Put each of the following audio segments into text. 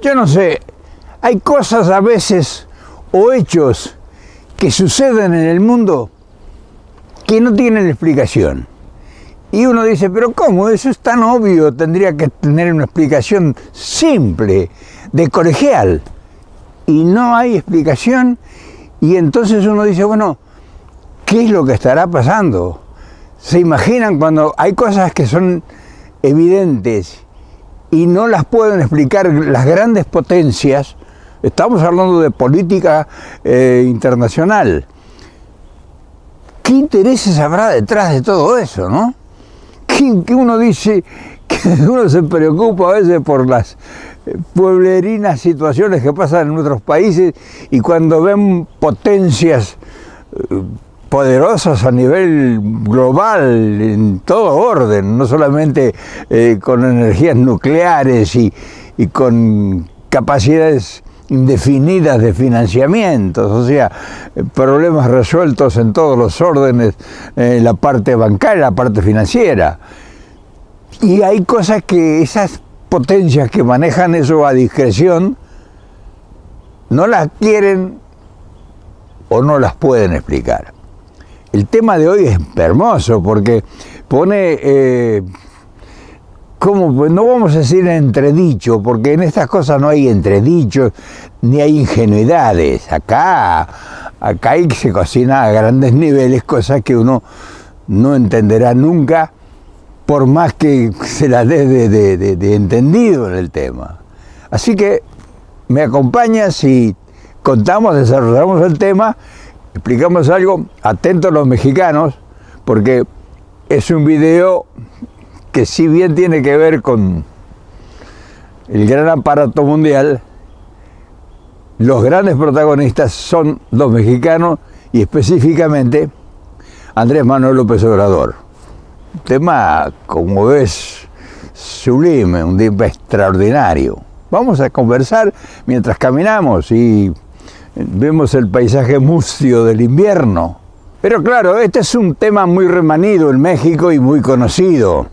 Yo no sé, hay cosas a veces o hechos que suceden en el mundo que no tienen explicación. Y uno dice, pero ¿cómo? Eso es tan obvio, tendría que tener una explicación simple, de colegial. Y no hay explicación, y entonces uno dice, bueno, ¿qué es lo que estará pasando? ¿Se imaginan cuando hay cosas que son evidentes y no las pueden explicar las grandes potencias? Estamos hablando de política internacional. ¿Qué intereses habrá detrás de todo eso, no? Que uno dice que uno se preocupa a veces por las pueblerinas situaciones que pasan en otros países, y cuando ven potencias poderosas a nivel global, en todo orden, no solamente con energías nucleares y con capacidades indefinidas de financiamientos, o sea, problemas resueltos en todos los órdenes, la parte bancaria, la parte financiera. Y hay cosas que esas potencias que manejan eso a discreción no las quieren o no las pueden explicar. El tema de hoy es hermoso porque pone, no vamos a decir entredicho, porque en estas cosas no hay entredichos ni hay ingenuidades. Acá se cocina a grandes niveles cosas que uno no entenderá nunca, por más que se la dé de entendido en el tema. Así que me acompañas y desarrollamos el tema, explicamos algo, atentos los mexicanos, porque es un video que si bien tiene que ver con el gran aparato mundial, los grandes protagonistas son los mexicanos y específicamente Andrés Manuel López Obrador. Un tema, como ves, sublime, un tema extraordinario. Vamos a conversar mientras caminamos y vemos el paisaje mustio del invierno. Pero claro, este es un tema muy remanido en México y muy conocido.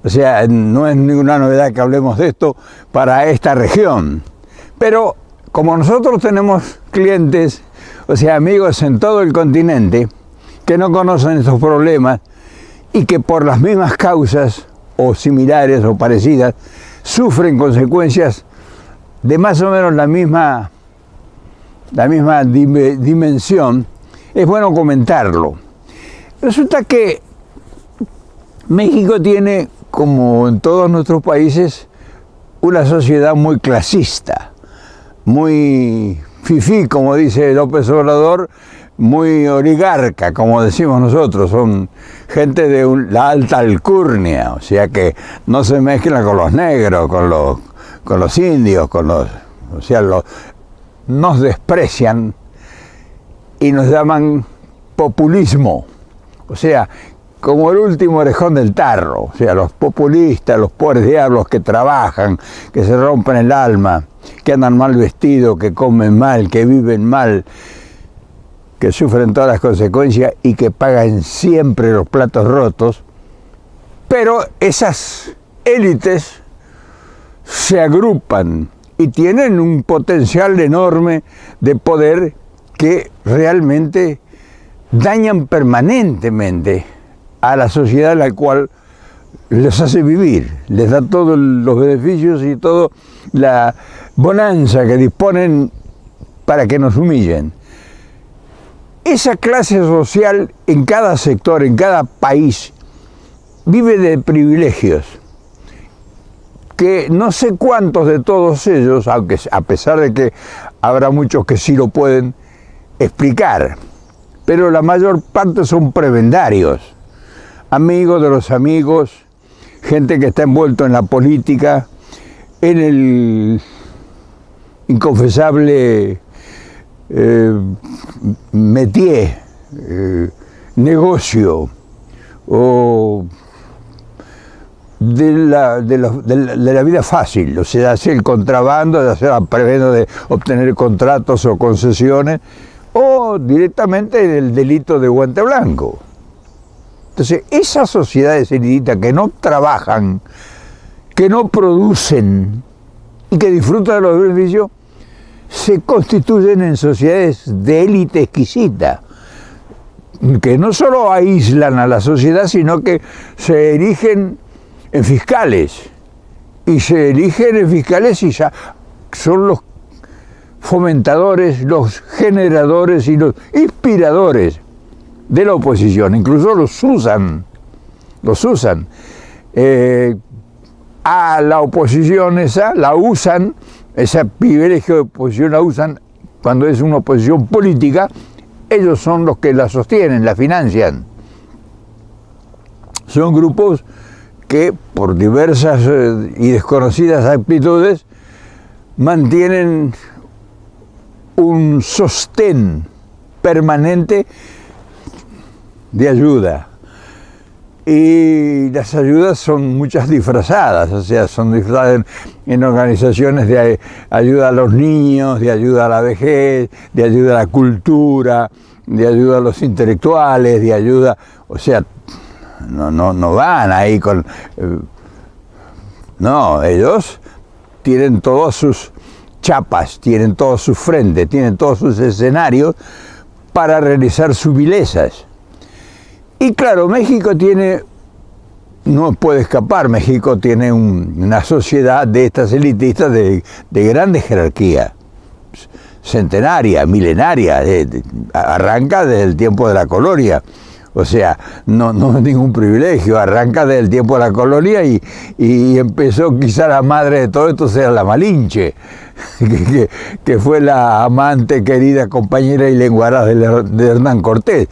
O sea, no es ninguna novedad que hablemos de esto para esta región. Pero como nosotros tenemos clientes, o sea, amigos en todo el continente, que no conocen estos problemas y que por las mismas causas, o similares o parecidas, sufren consecuencias de más o menos la misma dimensión, es bueno comentarlo. Resulta que México tiene, como en todos nuestros países, una sociedad muy clasista, muy fifí, como dice López Obrador, muy oligarca, como decimos nosotros. Son gente de la alta alcurnia, o sea que no se mezclan con los negros, con los indios, nos desprecian y nos llaman populismo, o sea, como el último orejón del tarro, o sea, los populistas, los pobres diablos que trabajan, que se rompen el alma, que andan mal vestidos, que comen mal, que viven mal, que sufren todas las consecuencias y que pagan siempre los platos rotos. Pero esas élites se agrupan y tienen un potencial enorme de poder que realmente dañan permanentemente a la sociedad en la cual les hace vivir, les da todos los beneficios y toda la bonanza que disponen para que nos humillen. Esa clase social en cada sector, en cada país, vive de privilegios, que no sé cuántos de todos ellos, aunque a pesar de que habrá muchos que sí lo pueden explicar, pero la mayor parte son prebendarios, amigos de los amigos, gente que está envuelto en la política, en el inconfesable métier, negocio, o de la vida fácil, o sea, hacer el contrabando, de hacer previendo de obtener contratos o concesiones, o directamente el delito de guante blanco. Entonces, esas sociedades elititas que no trabajan, que no producen y que disfrutan de los beneficios, se constituyen en sociedades de élite exquisita, que no solo aíslan a la sociedad, sino que se erigen en fiscales, y ya son los fomentadores, los generadores y los inspiradores de la oposición, incluso los usan. A la oposición ese privilegio de oposición la usan cuando es una oposición política. Ellos son los que la sostienen, la financian. Son grupos que por diversas y desconocidas actitudes mantienen un sostén permanente de ayuda. Y las ayudas son muchas disfrazadas, o sea, son disfrazadas en organizaciones de ayuda a los niños, de ayuda a la vejez, de ayuda a la cultura, de ayuda a los intelectuales, de ayuda, o sea, no van ahí con... no, ellos tienen todas sus chapas, tienen todos sus frentes, tienen todos sus escenarios para realizar sus vilezas. Y claro, México no puede escapar, México tiene una sociedad de estas elitistas de grande jerarquía, centenaria, milenaria, arranca desde el tiempo de la colonia. O sea, no es ningún privilegio, arranca desde el tiempo de la colonia y empezó quizá la madre de todo esto, sea la Malinche, que fue la amante, querida, compañera y lenguaraz de Hernán Cortés.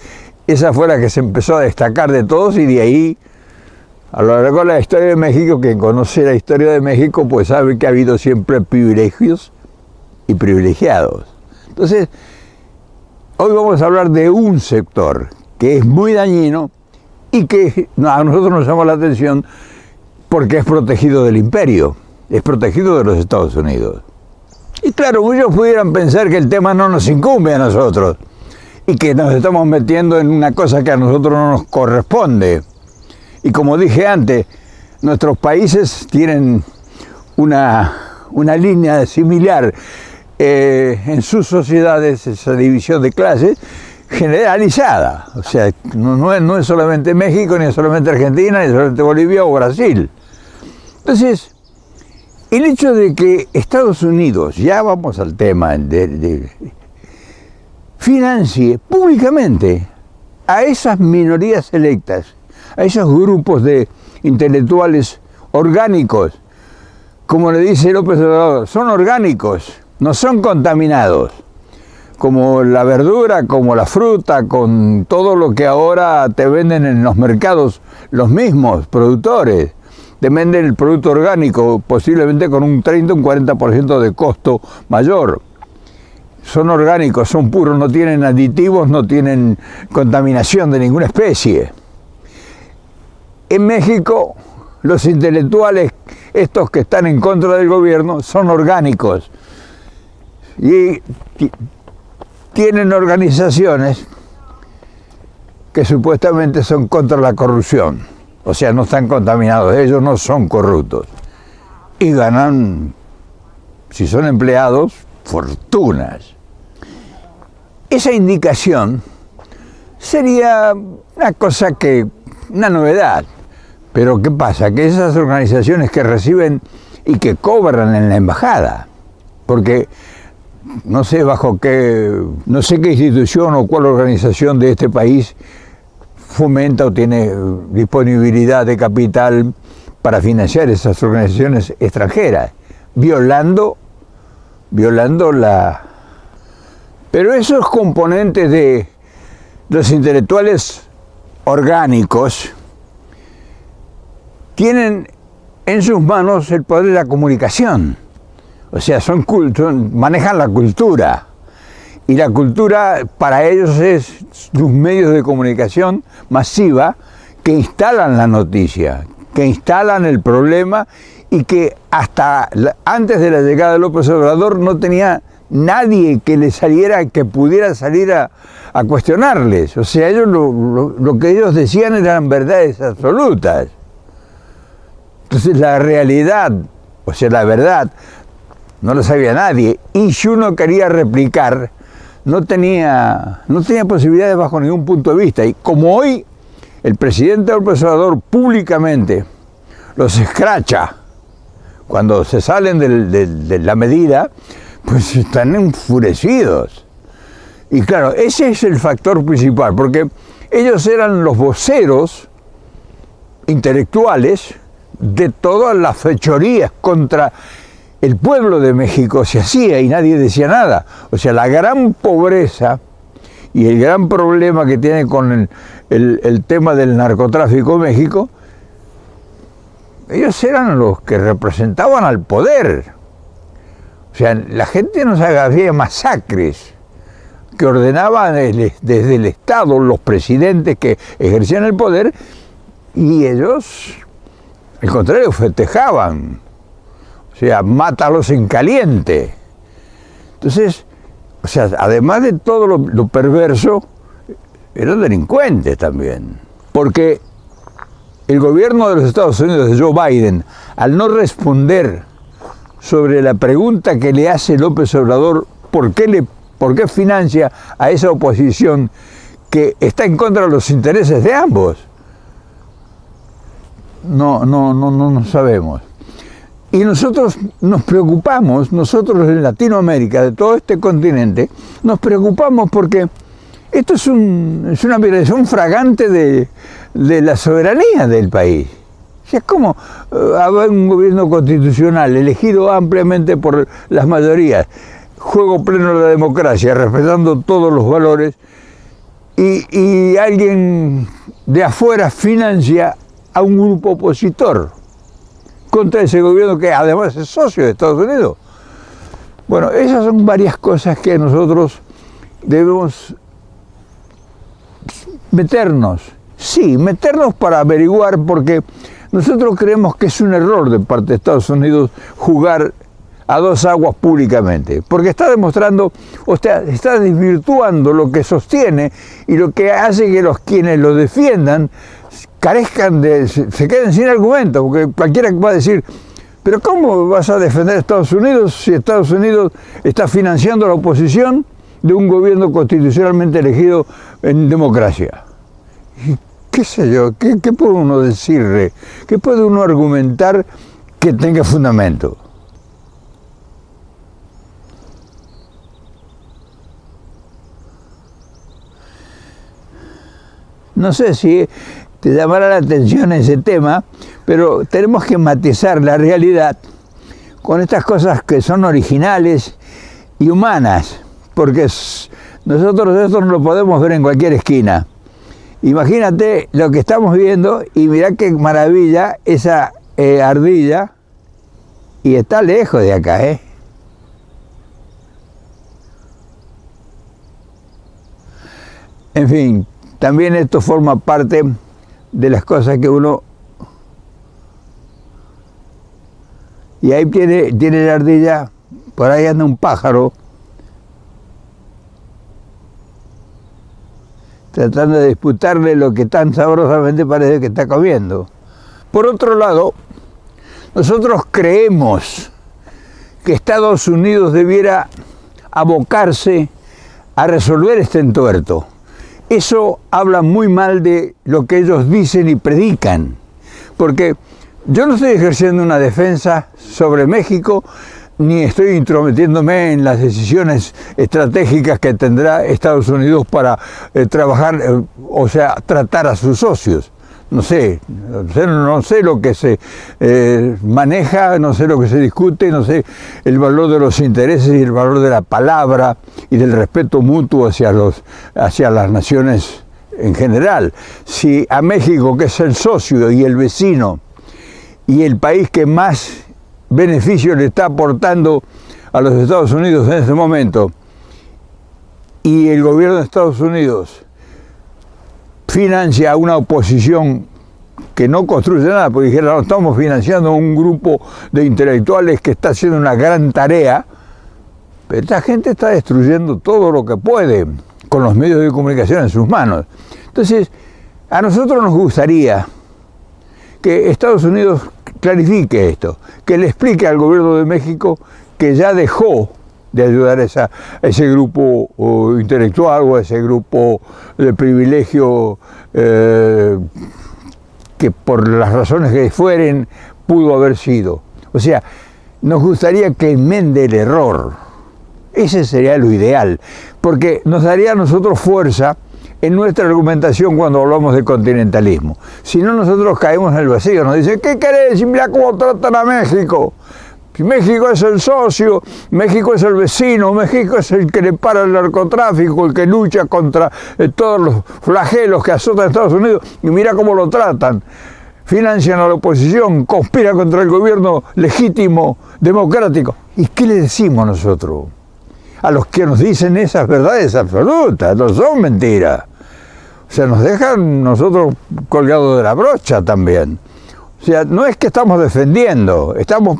Esa fue la que se empezó a destacar de todos, y de ahí, a lo largo de la historia de México, quien conoce la historia de México, pues sabe que ha habido siempre privilegios y privilegiados. Entonces, hoy vamos a hablar de un sector que es muy dañino y que a nosotros nos llama la atención porque es protegido del imperio, es protegido de los Estados Unidos. Y claro, muchos pudieran pensar que el tema no nos incumbe a nosotros y que nos estamos metiendo en una cosa que a nosotros no nos corresponde. Y como dije antes, nuestros países tienen una línea similar en sus sociedades, esa división de clases generalizada. O sea, no es solamente México, ni es solamente Argentina, ni es solamente Bolivia o Brasil. Entonces, el hecho de que Estados Unidos, ya vamos al tema, financie públicamente a esas minorías selectas, a esos grupos de intelectuales orgánicos, como le dice López Obrador, son orgánicos, no son contaminados, como la verdura, como la fruta, con todo lo que ahora te venden en los mercados los mismos productores. Te venden el producto orgánico posiblemente con un 30 o un 40% de costo mayor. Son orgánicos, son puros, no tienen aditivos, no tienen contaminación de ninguna especie. En México, los intelectuales, estos que están en contra del gobierno, son orgánicos y tienen organizaciones que supuestamente son contra la corrupción. O sea, no están contaminados, ellos no son corruptos. Y ganan, si son empleados, fortunas. Esa indicación sería una novedad. Pero ¿qué pasa? Que esas organizaciones que reciben y que cobran en la embajada, porque no sé qué institución o cuál organización de este país fomenta o tiene disponibilidad de capital para financiar esas organizaciones extranjeras, violando la... Pero esos componentes de los intelectuales orgánicos tienen en sus manos el poder de la comunicación. O sea, manejan la cultura. Y la cultura para ellos es sus medios de comunicación masiva que instalan la noticia, que instalan el problema, y que hasta antes de la llegada de López Obrador no tenía nadie que pudiera salir a cuestionarles. O sea, ellos lo que ellos decían eran verdades absolutas. Entonces la realidad, o sea, la verdad, no lo sabía nadie, y si uno quería replicar, no tenía posibilidades bajo ningún punto de vista. Y como hoy el presidente López Obrador públicamente los escracha cuando se salen de la medida, pues están enfurecidos. Y claro, ese es el factor principal, porque ellos eran los voceros intelectuales de todas las fechorías contra el pueblo de México se hacía y nadie decía nada. O sea, la gran pobreza y el gran problema que tiene con el tema del narcotráfico en México, ellos eran los que representaban al poder. O sea, la gente no se hacía masacres que ordenaban desde el Estado los presidentes que ejercían el poder, y ellos, al contrario, festejaban. O sea, mátalos en caliente. Entonces, o sea, además de todo lo perverso, eran delincuentes también. Porque el gobierno de los Estados Unidos, de Joe Biden, al no responder sobre la pregunta que le hace López Obrador, ¿por qué financia a esa oposición que está en contra de los intereses de ambos? No sabemos. Y nosotros nos preocupamos, nosotros en Latinoamérica, de todo este continente, nos preocupamos porque esto es una violación fragante de la soberanía del país. O sea, es como haber un gobierno constitucional elegido ampliamente por las mayorías, juego pleno de la democracia, respetando todos los valores, y alguien de afuera financia a un grupo opositor contra ese gobierno que además es socio de Estados Unidos. Bueno, esas son varias cosas que nosotros debemos meternos para averiguar, porque nosotros creemos que es un error de parte de Estados Unidos jugar a dos aguas públicamente, porque está demostrando, o sea, está desvirtuando lo que sostiene y lo que hace que quienes lo defiendan carezcan se queden sin argumento, porque cualquiera va a decir, pero ¿cómo vas a defender a Estados Unidos si Estados Unidos está financiando la oposición de un gobierno constitucionalmente elegido en democracia? Y qué sé yo, ¿qué puede uno decirle? ¿Qué puede uno argumentar que tenga fundamento? No sé si te llamará la atención ese tema, pero tenemos que matizar la realidad con estas cosas que son originales y humanas, porque nosotros esto no lo podemos ver en cualquier esquina. Imagínate lo que estamos viendo y mirá qué maravilla esa ardilla, y está lejos de acá, ¿eh? En fin, también esto forma parte de las cosas que uno... Y ahí tiene la ardilla, por ahí anda un pájaro, tratando de disputarle lo que tan sabrosamente parece que está comiendo. Por otro lado, nosotros creemos que Estados Unidos debiera abocarse a resolver este entuerto. Eso habla muy mal de lo que ellos dicen y predican, porque yo no estoy ejerciendo una defensa sobre México, ni estoy intrometiéndome en las decisiones estratégicas que tendrá Estados Unidos para trabajar, o sea, tratar a sus socios. No sé lo que se maneja, no sé lo que se discute, no sé el valor de los intereses y el valor de la palabra y del respeto mutuo hacia las naciones en general. Si a México, que es el socio y el vecino y el país que más beneficio le está aportando a los Estados Unidos en este momento, y el gobierno de Estados Unidos financia a una oposición que no construye nada, porque dijeron, no, estamos financiando un grupo de intelectuales que está haciendo una gran tarea, pero esta gente está destruyendo todo lo que puede con los medios de comunicación en sus manos. Entonces, a nosotros nos gustaría que Estados Unidos clarifique esto, que le explique al gobierno de México que ya dejó de ayudar a ese grupo intelectual o a ese grupo de privilegio que por las razones que fueren pudo haber sido. O sea, nos gustaría que enmende el error. Ese sería lo ideal, porque nos daría a nosotros fuerza en nuestra argumentación cuando hablamos de continentalismo. Si no, nosotros caemos en el vacío. Nos dicen, ¿qué querés? Mira cómo tratan a México. Si México es el socio, México es el vecino, México es el que le para el narcotráfico, el que lucha contra todos los flagelos que azotan a Estados Unidos, y mira cómo lo tratan. Financian a la oposición, conspiran contra el gobierno legítimo, democrático. ¿Y qué le decimos nosotros? A los que nos dicen esas verdades absolutas, no son mentiras. O sea, nos dejan nosotros colgados de la brocha también. O sea, no es que estamos defendiendo, estamos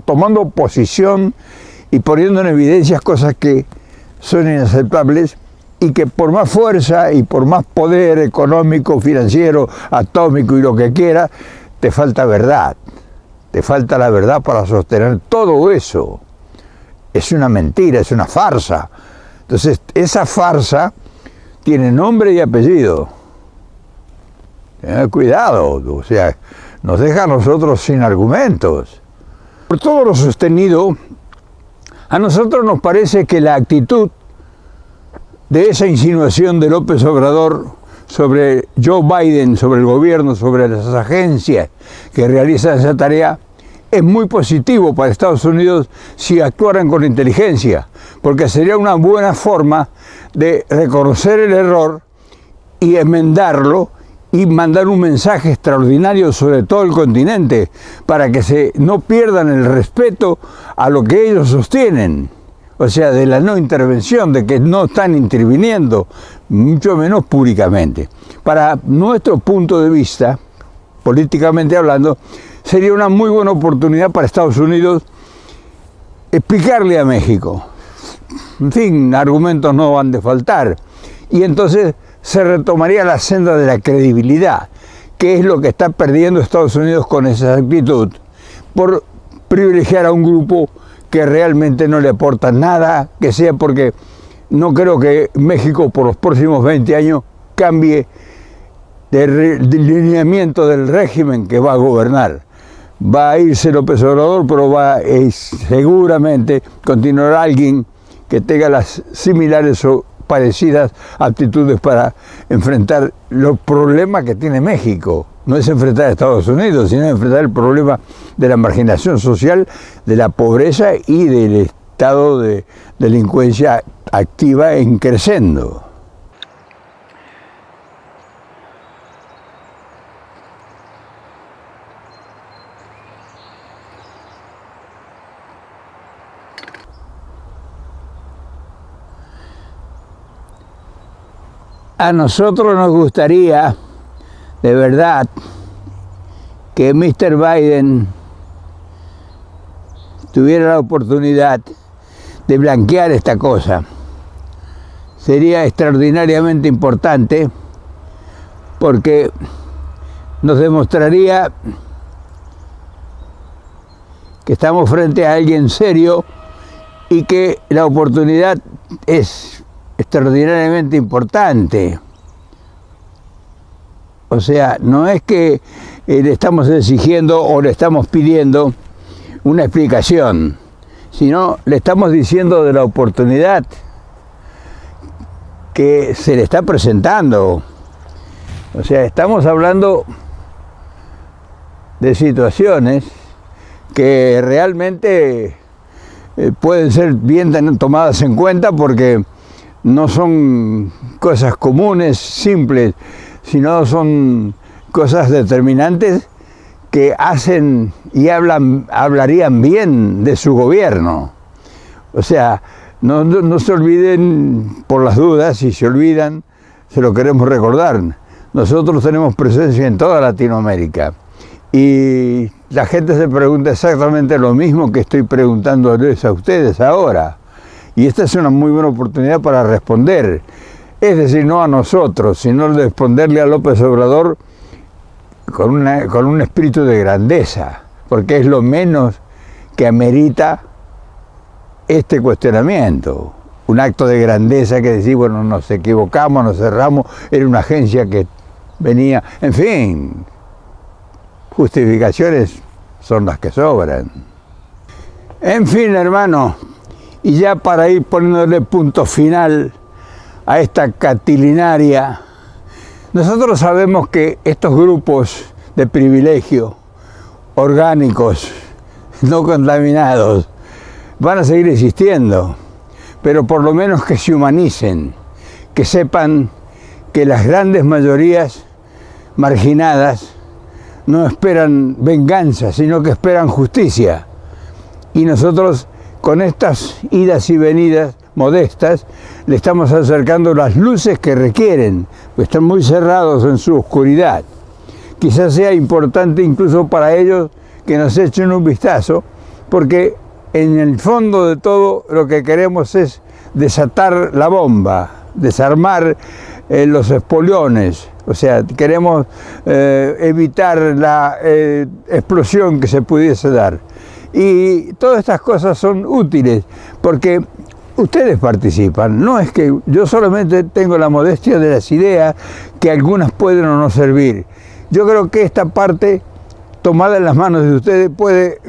tomando posición y poniendo en evidencia cosas que son inaceptables y que por más fuerza y por más poder económico, financiero, atómico y lo que quiera, te falta verdad. Te falta la verdad para sostener todo eso. Es una mentira, es una farsa. Entonces, esa farsa tiene nombre y apellido. Tened cuidado, o sea, nos deja a nosotros sin argumentos. Por todo lo sostenido, a nosotros nos parece que la actitud de esa insinuación de López Obrador sobre Joe Biden, sobre el gobierno, sobre las agencias que realizan esa tarea, es muy positivo para Estados Unidos si actuaran con inteligencia, porque sería una buena forma de reconocer el error y enmendarlo y mandar un mensaje extraordinario sobre todo el continente para que no pierdan el respeto a lo que ellos sostienen, o sea, de la no intervención, de que no están interviniendo, mucho menos públicamente. Para nuestro punto de vista, políticamente hablando, sería una muy buena oportunidad para Estados Unidos explicarle a México. En fin, argumentos no van de faltar. Y entonces se retomaría la senda de la credibilidad, que es lo que está perdiendo Estados Unidos con esa actitud, por privilegiar a un grupo que realmente no le aporta nada, que sea porque no creo que México por los próximos 20 años cambie de lineamiento del régimen que va a gobernar. Va a irse López Obrador, pero seguramente continuará alguien que tenga las similares o parecidas aptitudes para enfrentar los problemas que tiene México. No es enfrentar a Estados Unidos, sino enfrentar el problema de la marginación social, de la pobreza y del estado de delincuencia activa en creciendo. A nosotros nos gustaría, de verdad, que Mr. Biden tuviera la oportunidad de blanquear esta cosa. Sería extraordinariamente importante porque nos demostraría que estamos frente a alguien serio y que la oportunidad es extraordinariamente importante. O sea, no es que le estamos exigiendo o le estamos pidiendo una explicación, sino le estamos diciendo de la oportunidad que se le está presentando. O sea, estamos hablando de situaciones que realmente pueden ser bien tomadas en cuenta porque no son cosas comunes, simples, sino son cosas determinantes que hacen y hablarían bien de su gobierno. O sea, no se olviden por las dudas, si se olvidan, se lo queremos recordar. Nosotros tenemos presencia en toda Latinoamérica y la gente se pregunta exactamente lo mismo que estoy preguntándoles a ustedes ahora. Y esta es una muy buena oportunidad para responder. Es decir, no a nosotros, sino responderle a López Obrador con un espíritu de grandeza, porque es lo menos que amerita este cuestionamiento. Un acto de grandeza que decir, bueno, nos equivocamos, nos cerramos, era una agencia que venía, en fin, justificaciones son las que sobran. En fin, hermano, y ya para ir poniéndole punto final a esta catilinaria, nosotros sabemos que estos grupos de privilegio, orgánicos, no contaminados, van a seguir existiendo, pero por lo menos que se humanicen, que sepan que las grandes mayorías marginadas no esperan venganza, sino que esperan justicia. Y nosotros, con estas idas y venidas modestas, le estamos acercando las luces que requieren, pues están muy cerrados en su oscuridad. Quizás sea importante incluso para ellos que nos echen un vistazo, porque en el fondo de todo lo que queremos es desatar la bomba, desarmar los espoliones, o sea, queremos evitar la explosión que se pudiese dar. Y todas estas cosas son útiles, porque ustedes participan, no es que yo solamente tengo la modestia de las ideas, que algunas pueden o no servir. Yo creo que esta parte, tomada en las manos de ustedes, puede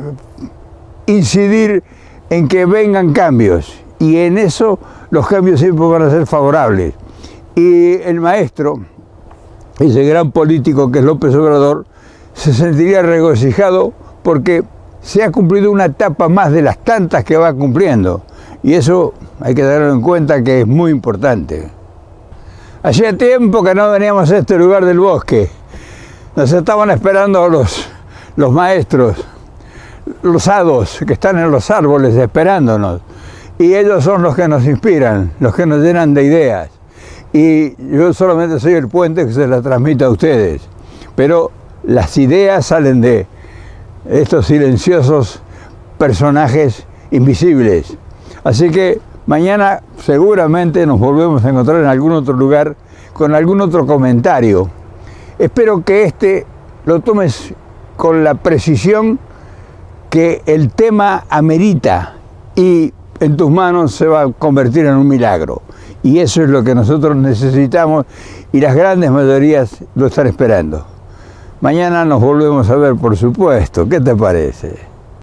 incidir en que vengan cambios, y en eso los cambios siempre van a ser favorables. Y el maestro, ese gran político que es López Obrador, se sentiría regocijado porque se ha cumplido una etapa más de las tantas que va cumpliendo, y eso hay que tenerlo en cuenta, que es muy importante. Hacía tiempo que no veníamos a este lugar del bosque. Nos estaban esperando los maestros, los hados que están en los árboles esperándonos, y ellos son los que nos inspiran, los que nos llenan de ideas, y yo solamente soy el puente que se las transmite a ustedes, pero las ideas salen de estos silenciosos personajes invisibles. Así que mañana seguramente nos volvemos a encontrar en algún otro lugar con algún otro comentario. Espero que este lo tomes con la precisión que el tema amerita, y en tus manos se va a convertir en un milagro. Y eso es lo que nosotros necesitamos, y las grandes mayorías lo están esperando. Mañana nos volvemos a ver, por supuesto. ¿Qué te parece?